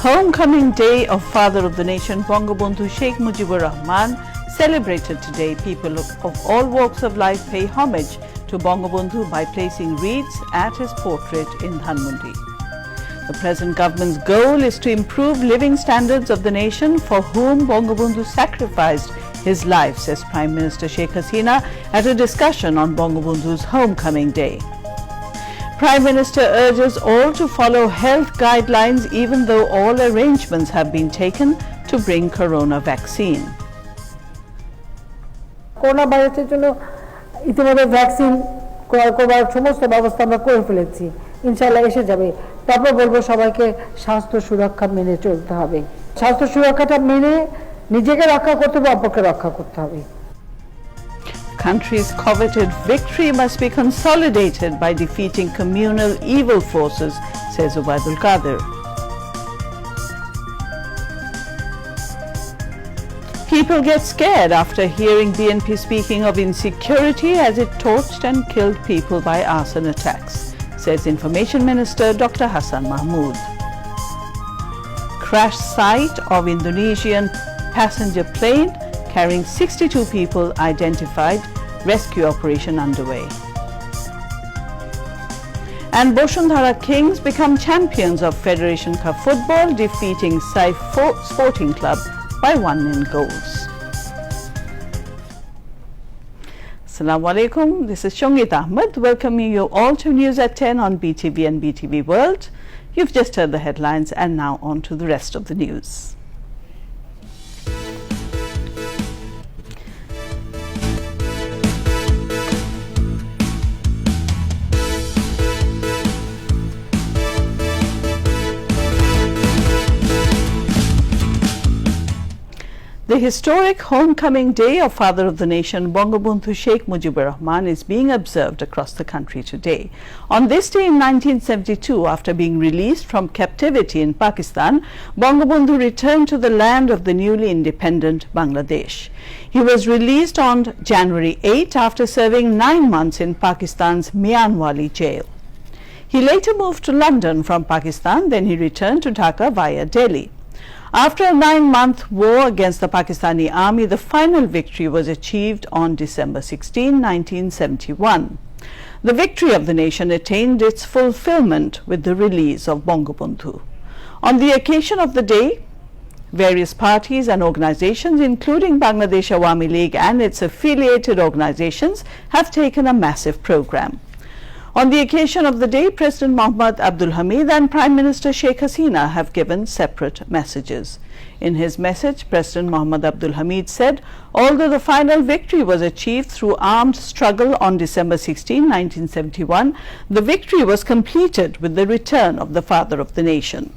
Homecoming Day of Father of the Nation, Bangabandhu Sheikh Mujibur Rahman, celebrated today. People of all walks of life pay homage to Bangabandhu by placing wreaths at his portrait in Dhanmondi. The present government's goal is to improve living standards of the nation for whom Bangabandhu sacrificed his life, says Prime Minister Sheikh Hasina at a discussion on Bangabandhu's Homecoming Day. Prime Minister urges all to follow health guidelines even though all arrangements have been taken to bring corona vaccine. Corona ভাইরাসের জন্য ইতিমধ্যে vaccine করার সমস্ত ব্যবস্থা আমরা করে ফেলেছি, ইনশাআল্লাহ এসে যাবে। তারপর বলবো সবাইকে স্বাস্থ্য সুরক্ষা মেনে চলতে হবে। স্বাস্থ্য সুরক্ষাটা মেনে নিজেকে রক্ষা করতে হবে, অপরকে রক্ষা করতে হবে। Country's coveted victory must be consolidated by defeating communal evil forces, says Ubaidul Qadir. People get scared after hearing BNP speaking of insecurity as it torched and killed people by arson attacks, says Information Minister Dr. Hassan Mahmood. Crash site of Indonesian passenger plane carrying 62 people identified, rescue operation underway. And Boshundhara Kings become champions of Federation Cup football, defeating Saif Sporting Club by 1-0 goals. Assalamu alaikum, this is Shongit Ahmed welcoming you all to News at 10 on BTV and BTV World. You've just heard the headlines and now on to the rest of the news. The historic Homecoming Day of Father of the Nation, Bangabandhu Sheikh Mujibur Rahman, is being observed across the country today. On this day in 1972, after being released from captivity in Pakistan, Bangabandhu returned to the land of the newly independent Bangladesh. He was released on January 8 after serving 9 months in Pakistan's Mianwali jail. He later moved to London from Pakistan, then he returned to Dhaka via Delhi. After a 9-month war against the Pakistani army, the final victory was achieved on December 16, 1971. The victory of the nation attained its fulfillment with the release of Bangabandhu. On the occasion of the day, various parties and organizations, including Bangladesh Awami League and its affiliated organizations, have taken a massive program. On the occasion of the day, President Mohammad Abdul Hamid and Prime Minister Sheikh Hasina have given separate messages. In his message, President Mohammad Abdul Hamid said, although the final victory was achieved through armed struggle on December 16, 1971, the victory was completed with the return of the father of the nation.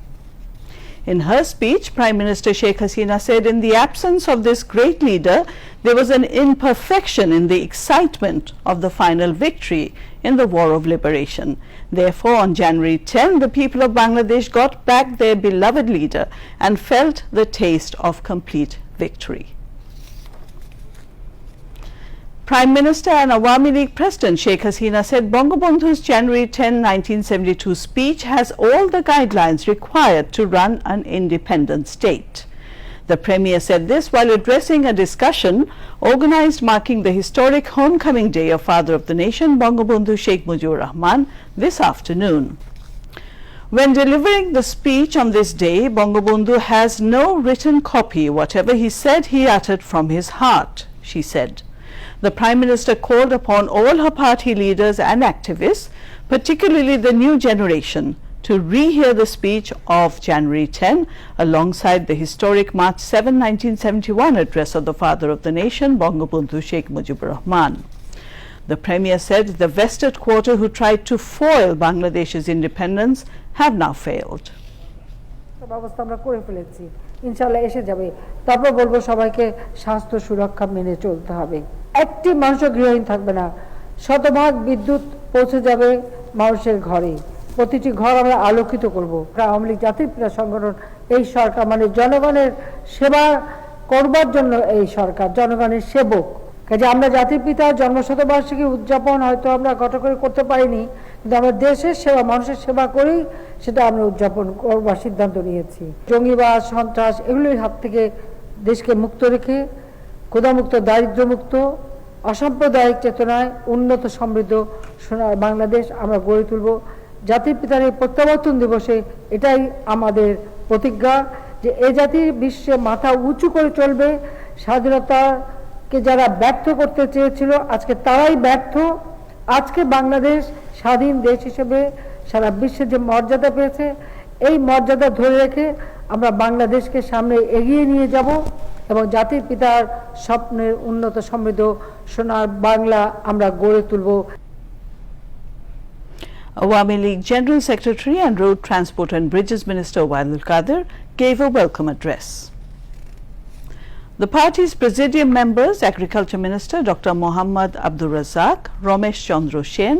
In her speech, Prime Minister Sheikh Hasina said, in the absence of this great leader, there was an imperfection in the excitement of the final victory in the war of liberation. Therefore, on January 10, the people of Bangladesh got back their beloved leader and felt the taste of complete victory. Prime Minister and Awami League President Sheikh Hasina said Bangabandhu's January 10, 1972 speech has all the guidelines required to run an independent state. The Premier said this while addressing a discussion organized marking the historic Homecoming Day of Father of the Nation, Bangabandhu Sheikh Mujibur Rahman, this afternoon. When delivering the speech on this day, Bangabandhu has no written copy. Whatever he said, he uttered from his heart, she said. The Prime Minister called upon all her party leaders and activists, particularly the new generation, to rehear the speech of January 10 alongside the historic March 7, 1971 address of the Father of the Nation, Bangabandhu Sheikh Mujibur Rahman. The Premier said the vested quarter who tried to foil Bangladesh's independence have now failed. ব্যবস্থা আমরা করে ফেলেছি, ইনশাআল্লাহ এসে যাবে। তারপর বলবো সবাইকে স্বাস্থ্য সুরক্ষা মেনে চলতে হবে। একটি মানুষ গৃহহীন থাকবে না, শতভাগ বিদ্যুৎ পৌঁছে যাবে মানুষের ঘরে, প্রতিটি ঘর আমরা আলোকিত করব। আওয়ামী লীগ জাতির পিতা সংগঠন এই সরকার মানে জনগণের সেবা করবার জন্য এই সরকার, জনগণের সেবক। কাজে আমরা জাতির পিতার জন্মশতবার্ষিকী উদযাপন হয়তো আমরা ঘটা করে করতে পারিনি, কিন্তু আমরা দেশের সেবা, মানুষের সেবা করেই সেটা আমরা উদযাপন করবার সিদ্ধান্ত নিয়েছি। জঙ্গিবাদ, সন্ত্রাস এগুলোর হাত থেকে দেশকে মুক্ত রেখে ক্ষুধামুক্ত, দারিদ্র্যমুক্ত, অসাম্প্রদায়িক চেতনায় উন্নত সমৃদ্ধ সোনার বাংলাদেশ আমরা গড়ে তুলব। জাতির পিতার এই প্রত্যাবর্তন দিবসে এটাই আমাদের প্রতিজ্ঞা যে এ জাতির বিশ্বে মাথা উঁচু করে চলবে। স্বাধীনতাকে যারা ব্যর্থ করতে চেয়েছিল আজকে তারাই ব্যর্থ। আজকে বাংলাদেশ স্বাধীন দেশ হিসেবে সারা বিশ্বে যে মর্যাদা পেয়েছে, এই মর্যাদা ধরে রেখে আমরা বাংলাদেশকে সামনে এগিয়ে নিয়ে যাব এবং জাতির পিতার স্বপ্নের উন্নত সমৃদ্ধ সোনার বাংলা আমরা গড়ে তুলব। Awami League General Secretary and Road Transport and Bridges Minister Obaidul Qadir gave a welcome address. The party's Presidium members, Agriculture Minister Dr. Mohammad Abdul Razak, Ramesh Chandra Sen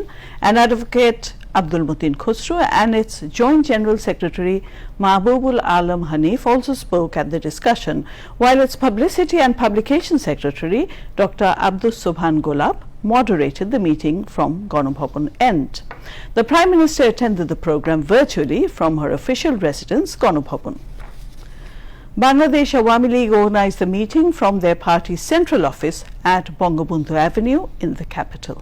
and Advocate Abdul Mutin Khusro and its Joint General Secretary Mahbubul Alam Hanif also spoke at the discussion, while its Publicity and Publication Secretary Dr. Abdus Subhan Golab moderated the meeting from Ganabhavan End. The Prime Minister attended the program virtually from her official residence, Ganabhavan. Bangladesh Awami League organized the meeting from their party's central office at Bangabandhu Avenue in the capital.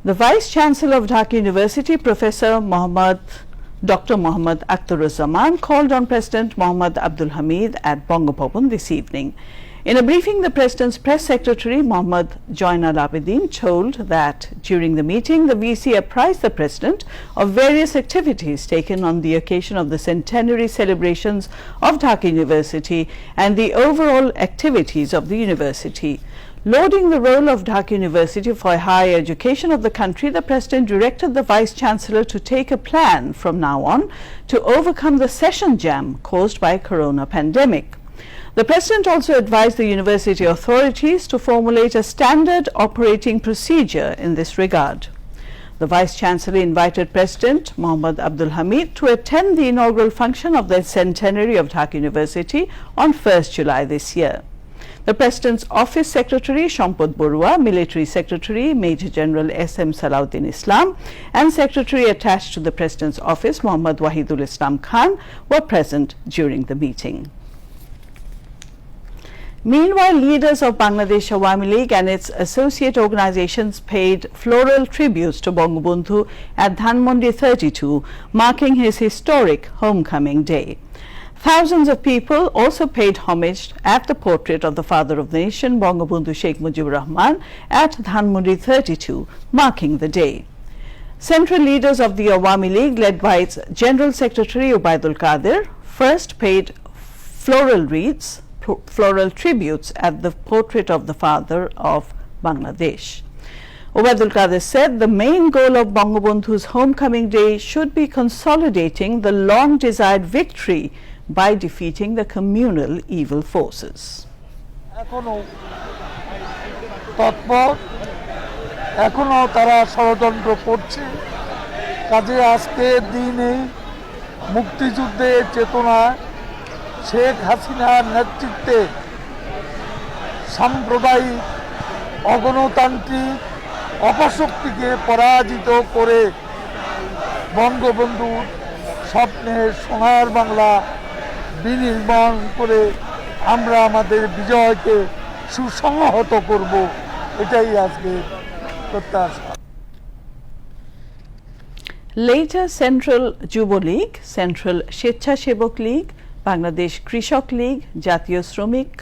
The Vice-Chancellor of Dhaka University, Professor Dr. Mohammad Akhtaruzzaman, called on President Mohammad Abdul Hamid at Bangabhavan this evening. In a briefing, the President's Press Secretary, Mohammad Jainal Abidin, told that during the meeting, the VC apprised the President of various activities taken on the occasion of the centenary celebrations of Dhaka University and the overall activities of the university. Lauding the role of Dhaka University for higher education of the country, the President directed the Vice-Chancellor to take a plan from now on to overcome the session jam caused by corona pandemic. The President also advised the university authorities to formulate a standard operating procedure in this regard. The Vice-Chancellor invited President Mohammad Abdul Hamid to attend the inaugural function of the centenary of Dhaka University on 1st July this year. The President's Office Secretary Shampad Borua, Military Secretary Major General S.M. Salauddin Islam and Secretary attached to the President's Office Muhammad Wahidul Islam Khan were present during the meeting. Meanwhile, leaders of Bangladesh Awami League and its associate organizations paid floral tributes to Bangabandhu at Dhanmondi 32, marking his historic homecoming day. Thousands of people also paid homage at the portrait of the Father of the Nation, Bangabandhu Sheikh Mujibur Rahman, at Dhanmondi 32, marking the day. Central leaders of the Awami League, led by its General Secretary Obaidul Qadir, first paid floral tributes at the portrait of the Father of Bangladesh. Obaidul Qadir said the main goal of Bangabandhu's homecoming day should be consolidating the long-desired victory by defeating the communal evil forces. এখনো তারা ষড়যন্ত্র করছে। কাজে আজকে দিনে মুক্তিযুদ্ধের চেতনা শেখ হাসিনার নেতৃত্বে সাম্প্রদায়িক অগণতান্ত্রিক অপশক্তিকে পরাজিত করে বঙ্গবন্ধুর স্বপ্নের সোনার বাংলা বিনির্মাণ করে আমরা আমাদের বিজয়কে সুসংহত করব, এটাই আজকে প্রত্যাশা। Later, Central Jubo League, Central Shechha Shebok League, Bangladesh Krishok League, Jatiyo Shromik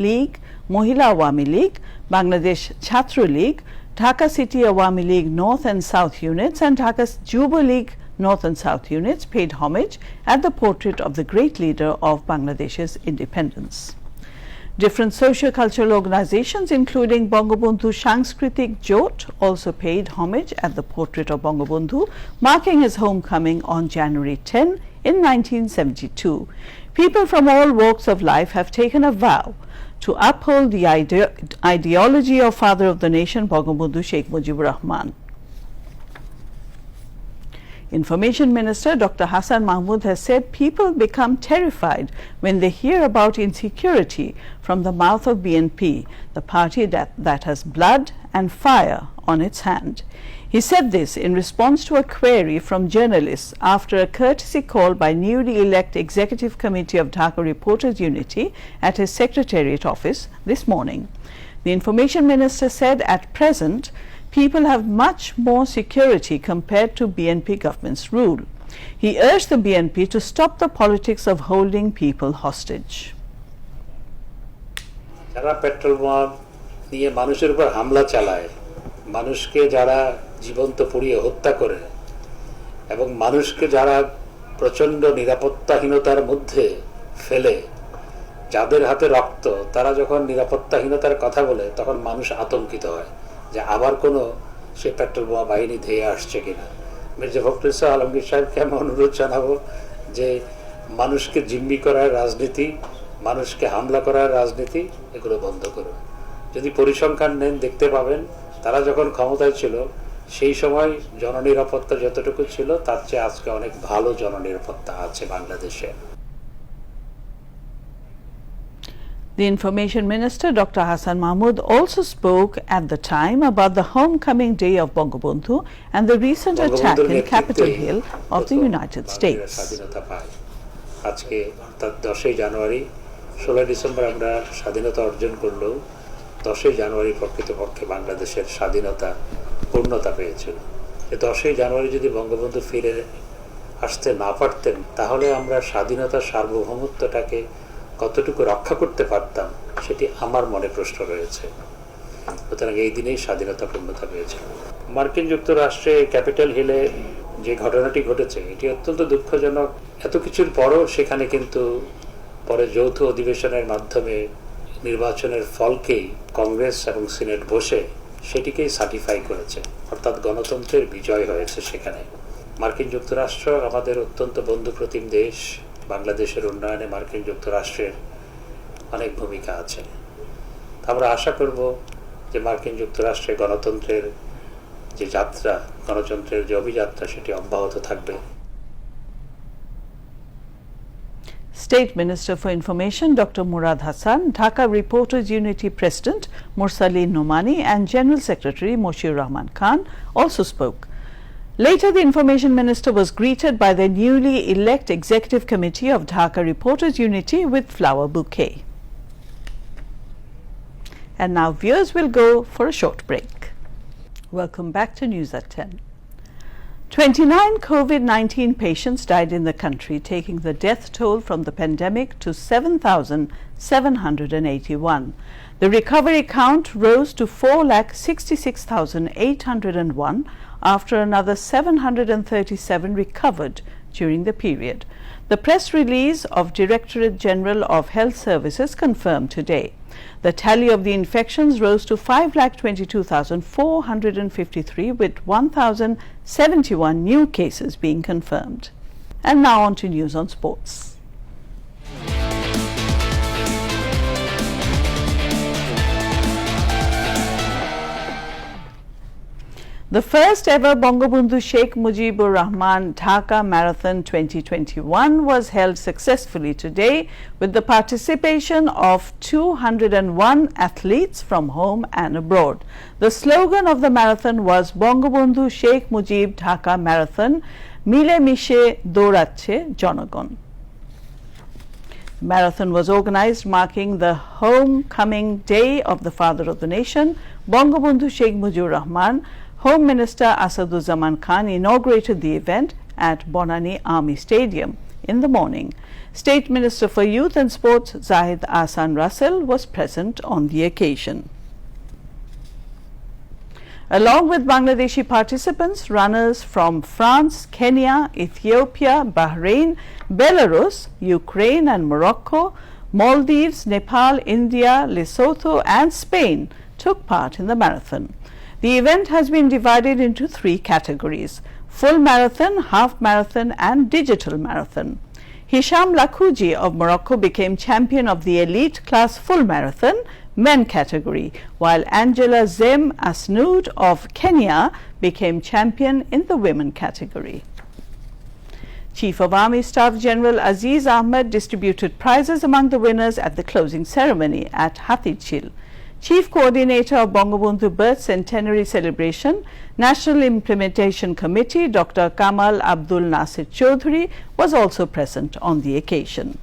League, Mohila Awami League, Bangladesh Chhatra League, Dhaka City Awami League North and South units and Dhaka Juba League North and South units paid homage at the portrait of the great leader of Bangladesh's independence. Different socio-cultural organizations, including Bangabandhu Sanskritik Jot, also paid homage at the portrait of Bangabandhu, marking his homecoming on January 10 in 1972. People from all walks of life have taken a vow to uphold the ideology of Father of the Nation, Bangabandhu Sheikh Mujibur Rahman. Information Minister Dr. Hassan Mahmood has said people become terrified when they hear about insecurity from the mouth of BNP, the party that has blood and fire on its hand. He said this in response to a query from journalists after a courtesy call by newly elected Executive Committee of Dhaka Reporters Unity at his Secretariat office this morning. The Information Minister said at present, people have much more security compared to BNP government's rule. He urged the BNP to stop the politics of holding people hostage. যারা petrol বোমা নিয়ে মানুষের উপর হামলা চালায়, মানুষকে যারা জীবন্ত পুড়িয়ে হত্যা করে এবং মানুষকে যারা প্রচন্ড নিরাপত্তাহীনতার মধ্যে ফেলে, যাদের হাতে রক্ত, তারা যখন নিরাপত্তাহীনতার কথা বলে তখন মানুষ আতঙ্কিত হয় যে আবার কোনো সে পেট্রোল বোমা বাহিনী ধেয়ে আসছে কিনা। মির্জা ফখরুল ইসলাম আলমগীর সাহেবকে আমি অনুরোধ জানাবো যে মানুষকে জিম্মি করার রাজনীতি, মানুষকে হামলা করার রাজনীতি এগুলো বন্ধ করুন। যদি পরিসংখ্যান নেন দেখতে পাবেন তারা যখন ক্ষমতায় ছিল সেই সময় জননিরাপত্তা যতটুকু ছিল তার চেয়ে আজকে অনেক ভালো জননিরাপত্তা আছে বাংলাদেশে। The Information Minister Dr. Hassan Mahmood also spoke at the time about the homecoming day of Bangabandhu and the recent attack in Capitol Hill of the United States. আজকে অর্থাৎ 10 জানুয়ারি 16 ডিসেম্বর আমরা স্বাধীনতা অর্জন করলেও 10 জানুয়ারি প্রকৃতপক্ষে বাংলাদেশের স্বাধীনতা পূর্ণতা পেয়েছিল। 10 জানুয়ারি যদি বঙ্গবন্ধু ফিরে আসতে না পারতেন তাহলে আমরা স্বাধীনতার সার্বভৌমত্বটাকে কতটুকু রক্ষা করতে পারতাম সেটি আমার মনে প্রশ্ন রয়েছে। সুতরাং এই দিনেই স্বাধীনতা পূর্ণতা পেয়েছিল। মার্কিন যুক্তরাষ্ট্রে ক্যাপিটাল হিলে যে ঘটনাটি ঘটেছে এটি অত্যন্ত দুঃখজনক। এত কিছুর পরও সেখানে কিন্তু পরে যৌথ অধিবেশনের মাধ্যমে নির্বাচনের ফলকেই কংগ্রেস এবং সিনেট বসে সেটিকেই সার্টিফাই করেছে, অর্থাৎ গণতন্ত্রের বিজয় হয়েছে সেখানে। মার্কিন যুক্তরাষ্ট্র আমাদের অত্যন্ত বন্ধুপ্রতিম দেশ। বাংলাদেশের উন্নয়নে মার্কিন যুক্তরাষ্ট্রের অনেক ভূমিকা আছে। আমরা আশা করব যে মার্কিন যুক্তরাষ্ট্রে গণতন্ত্রের যে যাত্রা, গণতন্ত্রের যে অভিযাত্রা সেটি অব্যাহত থাকবে। State Minister for Information Dr. Murad Hassan, Dhaka Reporters Unity President Mursaleen Nomani and General Secretary Moshir Rahman Khan also spoke. Later, the Information Minister was greeted by the newly elected Executive Committee of Dhaka Reporters Unity with flower bouquet. And now viewers will go for a short break. Welcome back to News at 10. 29 COVID-19 patients died in the country, taking the death toll from the pandemic to 7,781. The recovery count rose to 4,66,801 after another 737 recovered during the period. The press release of Directorate General of Health Services confirmed today. The tally of the infections rose to 5,22,453 with 1,071 new cases being confirmed. And now on to news on sports. The first ever Bangabandhu Sheikh Mujibur Rahman Dhaka Marathon 2021 was held successfully today with the participation of 201 athletes from home and abroad. The slogan of the marathon was Bangabandhu Sheikh Mujib Dhaka Marathon Mile Mishe Dourache Jonagon. Marathon was organized marking the homecoming day of the Father of the Nation. Bangabandhu Sheikh Mujibur Rahman, Home Minister Asaduzzaman Khan inaugurated the event at Bonani Army Stadium. in the morning. State Minister for Youth and Sports Zahid Ahsan Russell was present on the occasion. Along with Bangladeshi participants, runners from France, Kenya, Ethiopia, Bahrain, Belarus, Ukraine and Morocco, Maldives, Nepal, India, Lesotho and Spain took part in the marathon. The event has been divided into 3 categories: full marathon, half marathon and digital marathon. Hisham Lakouji of Morocco became champion of the elite class full marathon men category, while Angela Zem Asnood of Kenya became champion in the women category. Chief of Army Staff General Aziz Ahmed distributed prizes among the winners at the closing ceremony at Hathirchil. Chief Coordinator of Bangabandhu Birth Centenary Celebration, National Implementation Committee, Dr. Kamal Abdul Nasir Chaudhary was also present on the occasion.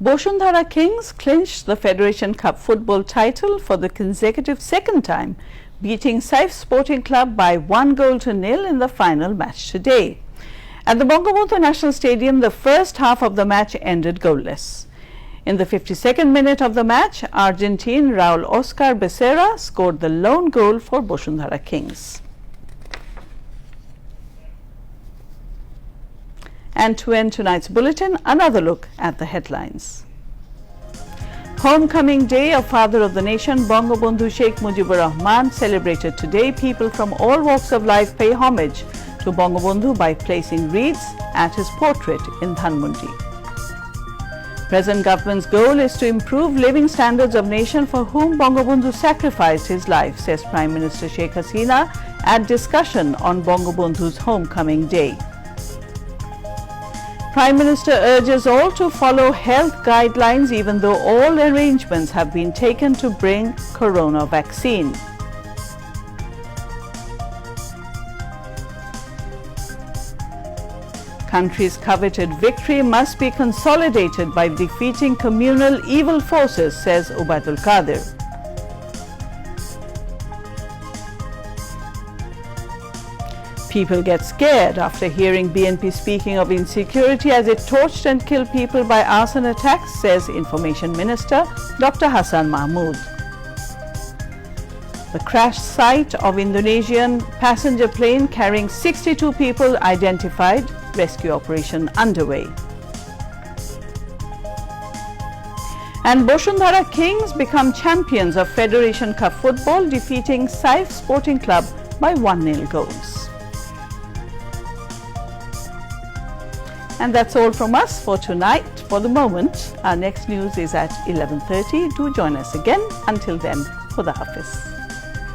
Boshundhara Kings clinched the Federation Cup football title for the consecutive 2nd time, beating Saif Sporting Club by 1-0 in the final match today. At the Bangabandhu National Stadium, the first half of the match ended goalless. In the 52nd minute of the match, Argentine Raul Oscar Becerra scored the lone goal for Boshundhara Kings. And to end tonight's bulletin, another look at the headlines. Homecoming Day of Father of the Nation, Bangabandhu Sheikh Mujibur Rahman celebrated today. People from all walks of life pay homage to Bangabandhu by placing wreaths at his portrait in Dhanmondi. Present government's goal is to improve living standards of nation for whom Bangabandhu sacrificed his life, says Prime Minister Sheikh Hasina at discussion on Bangabandhu's Homecoming Day. Prime Minister urges all to follow health guidelines even though all arrangements have been taken to bring corona vaccine. Country's coveted victory must be consolidated by defeating communal evil forces, says Ubaidul Qadir. People get scared after hearing BNP speaking of insecurity as it torched and killed people by arson attacks, says Information Minister Dr. Hassan Mahmood. The crash site of Indonesian passenger plane carrying 62 people identified, rescue operation underway. And Boshundhara Kings become champions of Federation Cup football, defeating Saif Sporting Club by 1-0 goals. And that's all from us for tonight. For the moment, our next news is at 11:30. Do join us again. Until then, Khuda Hafiz.